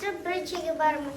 тапсырып, біріншіге бармын.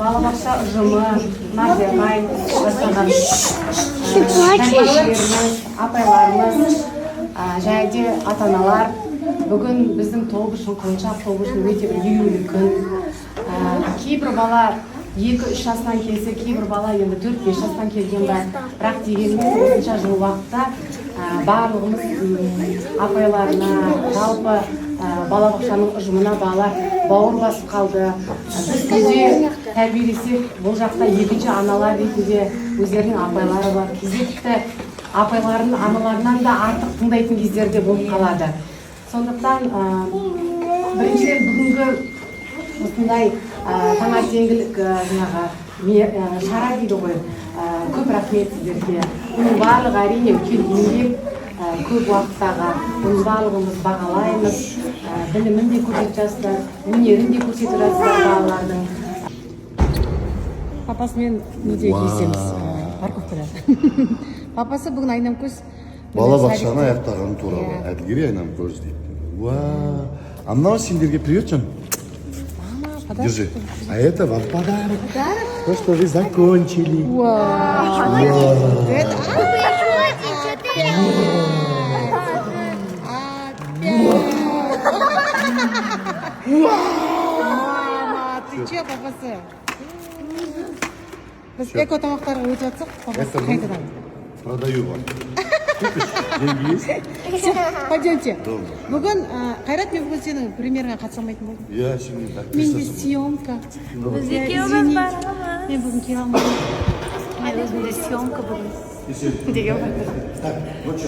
Балабақша ұжымы, Назиябай жасаған апайларымыз, және де ата-аналар, бүгін біздің тобы үшін, құлыншақ тобы үшін өте бір елеулі күн. Кейбір бала 2-3 жасынан келсе, кейбір бала енді 4-5 жасынан келген бар. Бірақ дегенмен осынша жыл уақытта барлығымыз апайларына, жалпы балабақшаның ұжымына балалар бауыр басып қалды. Біз кейде тәрбиелесек, бұл жақта екінші аналар ретінде өздерінің апайлары бар. Кейде тіпті апайларын аналарынан да артық тыңдайтын кездерде болып қалады. Сондықтан біріншіден бүгінгі осындай таңертеңгілік шара дейді ғой, көп рахмет сіздерге. Оның барлығы әрине үлкен еңбек, көп уақыттағы, оның барлығымыз бағалаймыз, білімін де көрсетіп жатсыздар, өнерін де көрсетіп жатсыздар балалардың. Папасымен неде кездесеміз, парковкада. Папасы бүгін Айнамкөз балабақшаны аяқтағаны туралы, Әділгерей Айнамкөз дейді. Уа, а мынау сендерге привет, Жан. Держи. А это вам подарок. То, что вы закончили. Мама, ты че, папасы? Біз эко тамақтарға өтіп жатсақ, папасы қайтадан. Продаю вам. Купишь? Деньги есть? Пойдемте. Бүгін Қайрат, мен бүгін сенің премьерға қатыса алмайтын болдым. Я şimdi Менде съемка. Бізде күйеуіміз бар. Мен бүгін келе алмадым. Мен өзімде съемка бүгін. Если... Деген бар. Так, вот